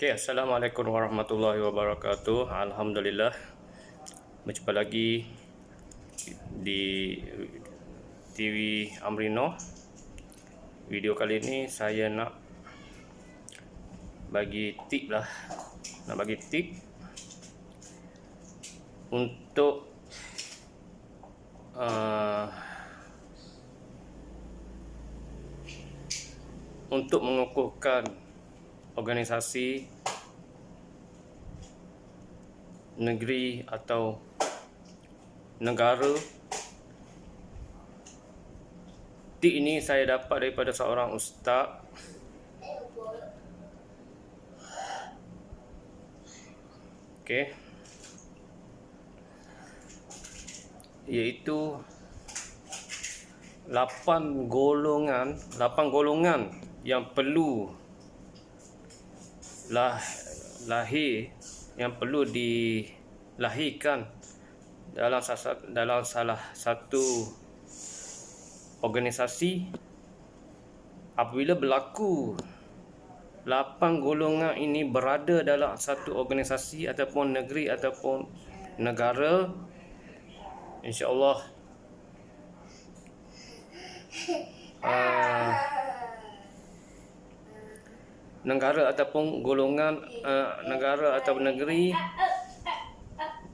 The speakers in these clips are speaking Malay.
Okay, Assalamualaikum warahmatullahi wabarakatuh. Alhamdulillah, berjumpa lagi di TV Amrino. Video kali ini saya nak bagi tip untuk mengukuhkan organisasi negeri atau negara. Tip ini saya dapat daripada seorang ustaz. Okey. Iaitu 8 golongan yang perlu dilahirkan dalam salah satu organisasi. Apabila berlaku 8 golongan ini berada dalam satu organisasi ataupun negeri ataupun negara, insya-Allah negara ataupun golongan negara atau negeri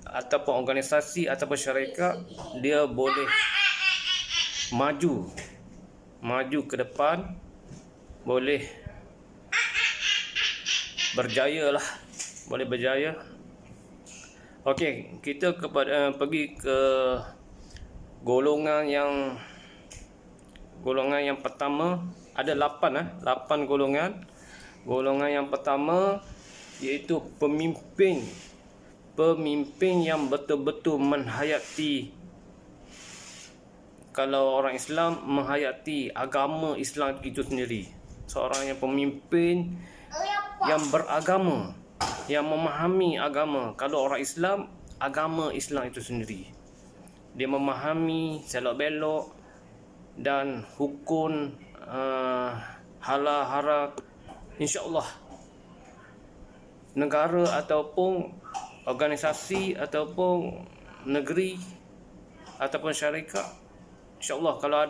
ataupun organisasi ataupun syarikat, dia boleh maju ke depan, boleh berjaya. Okey, kita pergi ke golongan yang pertama. Ada 8 golongan. Golongan yang pertama iaitu pemimpin yang betul-betul menghayati, kalau orang Islam, menghayati agama Islam itu sendiri. Seorang yang pemimpin yang beragama, yang memahami agama. Kalau orang Islam, agama Islam itu sendiri. Dia memahami selok-belok dan hukum halal haram. InsyaAllah negara ataupun organisasi ataupun negeri ataupun syarikat, InsyaAllah kalau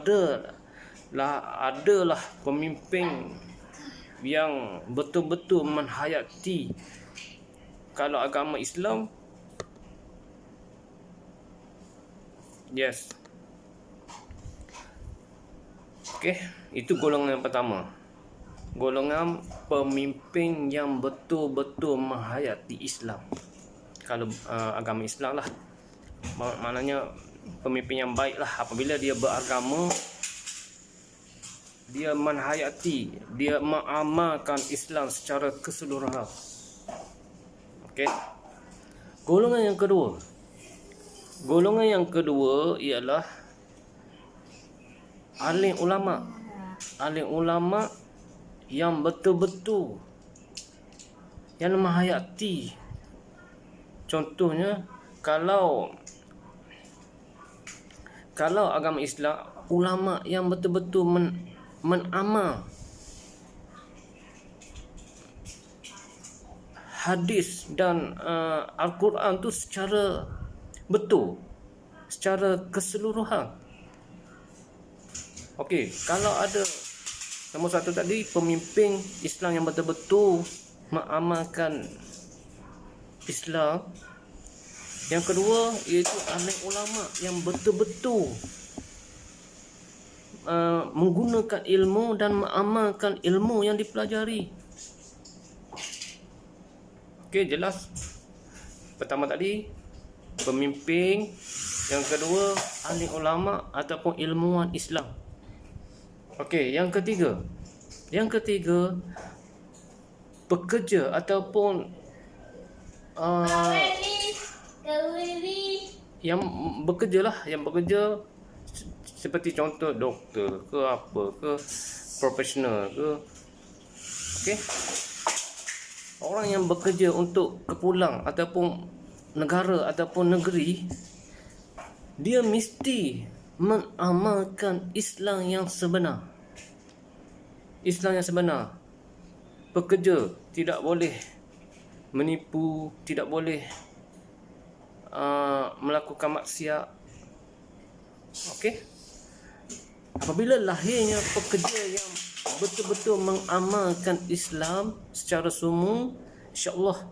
adalah pemimpin yang betul-betul menghayati kalau agama Islam, yes. Okey, itu golongan yang pertama. Golongan pemimpin yang betul-betul menghayati Islam. Kalau agama Islam lah, maknanya pemimpin yang baik lah. Apabila dia beragama, dia menghayati, dia mengamalkan Islam secara keseluruhan. Okey. Golongan yang kedua ialah alim ulama yang betul-betul yang menghayati. Contohnya, kalau agama Islam, ulama yang betul-betul menamal hadis dan Al-Quran tu secara betul, secara keseluruhan. Okey, kalau ada nombor satu tadi, pemimpin Islam yang betul-betul mengamalkan Islam. Yang kedua iaitu alim ulama yang betul-betul menggunakan ilmu dan mengamalkan ilmu yang dipelajari. Okey, jelas. Pertama tadi pemimpin, yang kedua alim ulama ataupun ilmuwan Islam. Okey, yang ketiga pekerja ataupun yang bekerja seperti contoh doktor ke apa ke, profesional ke. Okey, orang yang bekerja untuk kepulang ataupun negara ataupun negeri, dia mesti mengamalkan Islam yang sebenar. Pekerja tidak boleh menipu, tidak boleh melakukan maksiat. Okey. Apabila lahirnya pekerja yang betul-betul mengamalkan Islam secara sungguh, insya-Allah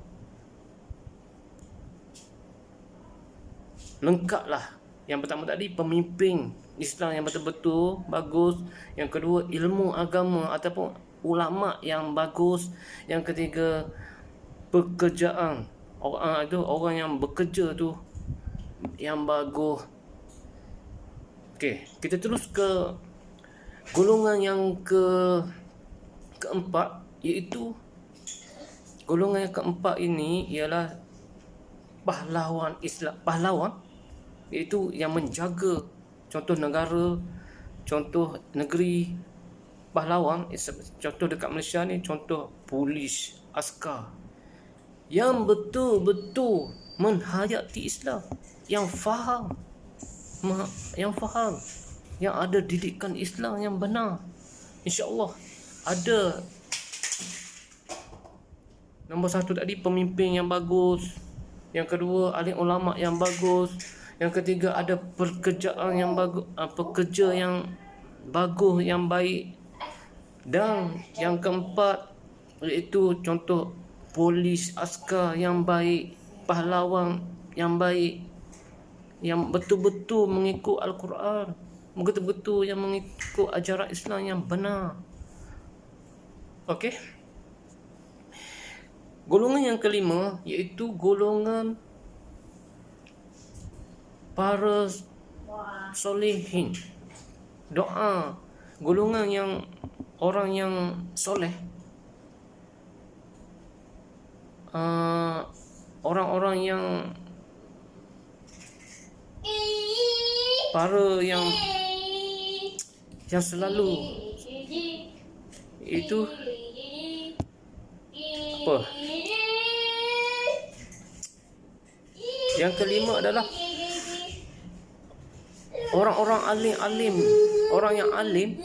lengkaplah. Yang pertama tadi, pemimpin Islam yang betul-betul bagus. Yang kedua, ilmu agama ataupun ulama yang bagus. Yang ketiga, pekerjaan. Orang yang bekerja tu yang bagus. Okey, kita terus ke golongan yang keempat, iaitu golongan yang keempat ini ialah pahlawan Islam. Pahlawan iaitu yang menjaga contoh negara, contoh negeri. Pahlawan, contoh dekat Malaysia ni, contoh polis, askar yang betul-betul menghayati Islam, yang faham, yang ada didikan Islam yang benar. InsyaAllah ada. Nombor satu tadi, pemimpin yang bagus. Yang kedua, alim ulama yang bagus. Yang ketiga, ada pekerjaan yang bagus, pekerja yang bagus, yang baik. Dan yang keempat, iaitu contoh polis, askar yang baik, pahlawan yang baik, yang betul-betul mengikut Al-Quran, betul-betul yang mengikut ajaran Islam yang benar. Okey. Golongan yang kelima iaitu golongan para solehin. Doa, golongan yang orang yang soleh, orang-orang yang para yang selalu itu apa? Yang kelima adalah orang-orang alim, orang yang alim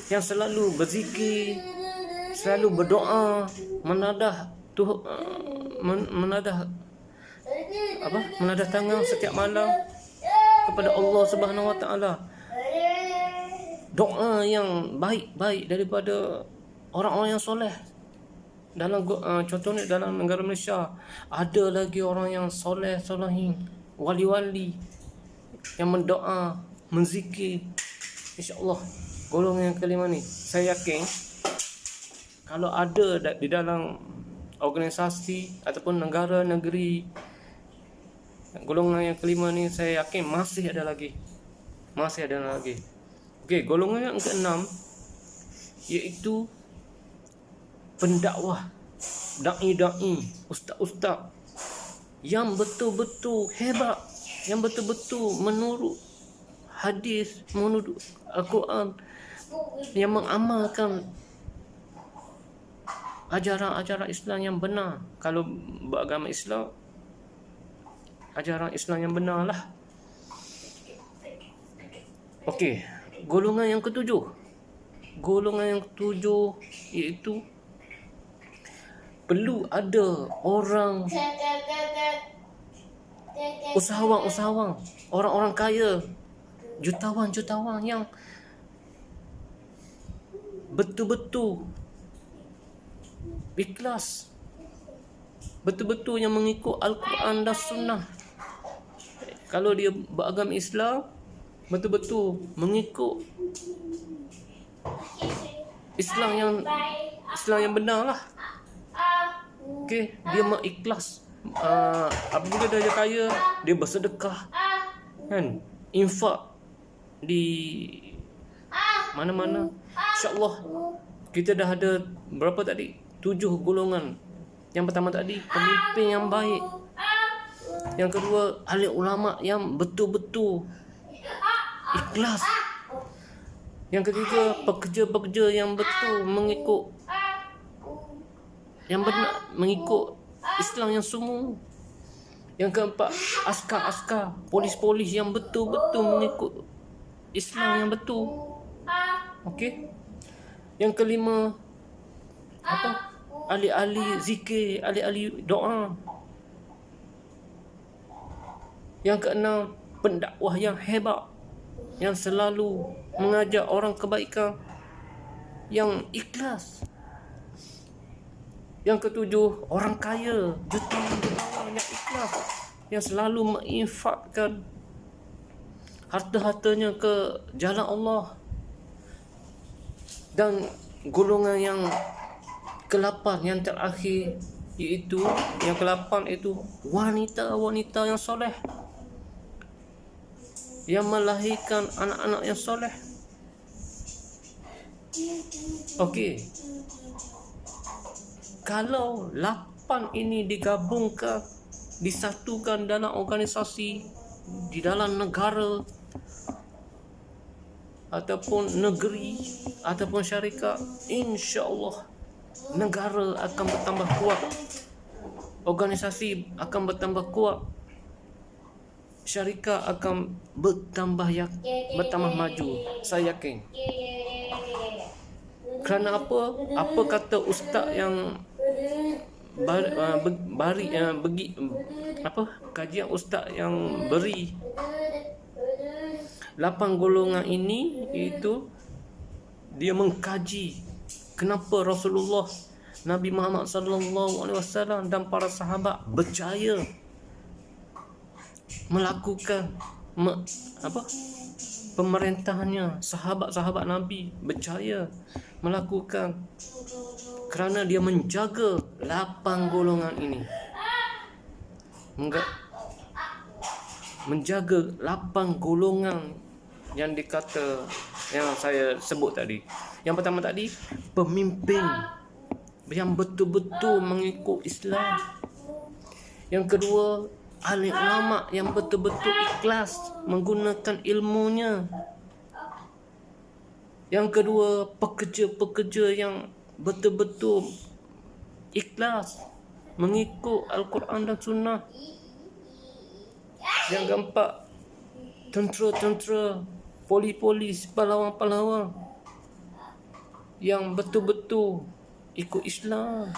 yang selalu berzikir, selalu berdoa, menadah tangan setiap malam kepada Allah Subhanahu Wa Taala. Doa yang baik-baik daripada orang-orang yang soleh. Dalam contohnya dalam negara Malaysia ada lagi orang yang solehin, wali-wali yang mendoa, menzikir. InsyaAllah golongan yang kelima ni, saya yakin kalau ada di dalam organisasi ataupun negara negeri, golongan yang kelima ni saya yakin masih ada lagi. Okey, golongan yang keenam iaitu pendakwah, dai, ustaz-ustaz yang betul-betul hebat, yang betul-betul menurut hadis, menurut Al-Quran, yang mengamalkan ajaran-ajaran Islam yang benar. Kalau beragama Islam, ajaran Islam yang benar lah. Okey, golongan yang ketujuh. Golongan yang ketujuh iaitu perlu ada orang usahawan, orang-orang kaya, jutawan yang betul-betul ikhlas, betul-betul yang mengikut Al-Quran dan Sunnah. Kalau dia beragama Islam, betul-betul mengikut Islam yang benar lah. Okey, dia mengikhlas. Apabila dia kaya, dia bersedekah, kan, infak di mana-mana. InsyaAllah kita dah ada berapa tadi? 7 golongan. Yang pertama tadi, pemimpin yang baik. Yang kedua, ahli ulama yang betul-betul ikhlas. Yang ketiga, pekerja-pekerja yang betul mengikut yang benar, mengikut Islam yang sungguh. Yang keempat, askar, polis-polis yang betul-betul mengikut Islam yang betul. Okey. Yang kelima, ahli-ahli zikir, ahli-ahli doa. Yang keenam, pendakwah yang hebat, yang selalu mengajak orang kebaikan, yang ikhlas. Yang ketujuh, orang kaya, jutawan yang ikhlas, yang selalu menginfakkan harta-hartanya ke jalan Allah. Dan golongan yang ke-8 yang terakhir, iaitu yang ke-8 itu wanita-wanita yang soleh, yang melahirkan anak-anak yang soleh. Okey, kalau 8 ini digabungkan, disatukan dalam organisasi, di dalam negara ataupun negeri ataupun syarikat, insya-Allah negara akan bertambah kuat, organisasi akan bertambah kuat, syarikat akan bertambah maju. Saya yakin. Kerana apa? Apa kata ustaz yang kajian ustaz yang beri 8 golongan ini, iaitu dia mengkaji kenapa Rasulullah Nabi Muhammad sallallahu alaihi wasallam dan para sahabat berjaya melakukan pemerintahannya. Sahabat-sahabat Nabi berjaya melakukan kerana dia menjaga 8 golongan ini. Menjaga 8 golongan yang yang saya sebut tadi. Yang pertama tadi, pemimpin yang betul-betul mengikut Islam. Yang kedua, ahli ulama yang betul-betul ikhlas menggunakan ilmunya. Yang kedua, pekerja-pekerja yang betul-betul ikhlas mengikut Al-Quran dan Sunnah. Yang keempat, tentera-tentera, polis-polis, pahlawan-pahlawan yang betul-betul ikut Islam.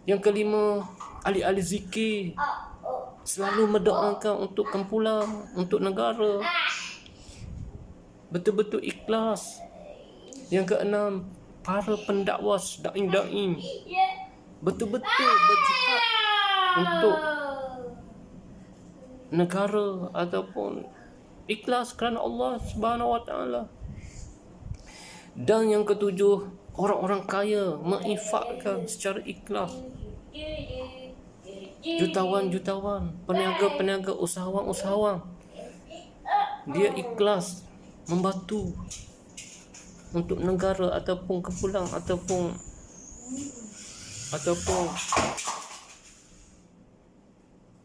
Yang kelima, ahli-ahli zikir, selalu mendoakan untuk kumpulan, untuk negara, betul-betul ikhlas. Yang keenam, para pendakwah, da'i-da'i, betul-betul berjihad untuk negara ataupun ikhlas kerana Allah Subhanahu Wa Taala. Dan yang ketujuh, orang-orang kaya menginfakkan secara ikhlas. Jutawan-jutawan, peniaga-peniaga, usahawan-usahawan, dia ikhlas membantu untuk negara ataupun kumpulan ataupun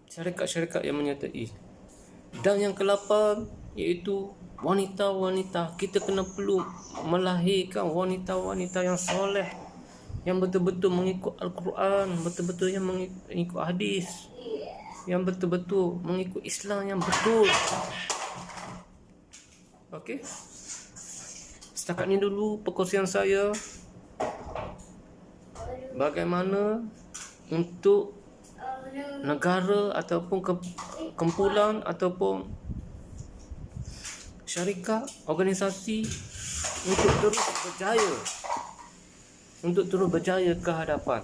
syarikat-syarikat yang menyertai. Dan yang ke-8 iaitu wanita-wanita. Kita kena perlu melahirkan wanita-wanita yang soleh, yang betul-betul mengikut Al-Quran, betul-betul yang mengikut hadis, yang betul-betul mengikut Islam yang betul. Okey, setakat ni dulu perkongsian saya bagaimana untuk negara ataupun kumpulan ataupun syarikat, organisasi untuk terus berjaya ke hadapan.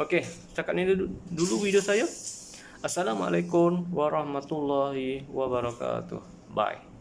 Okey, setakat ni dulu video saya. Assalamualaikum warahmatullahi wabarakatuh. Bye.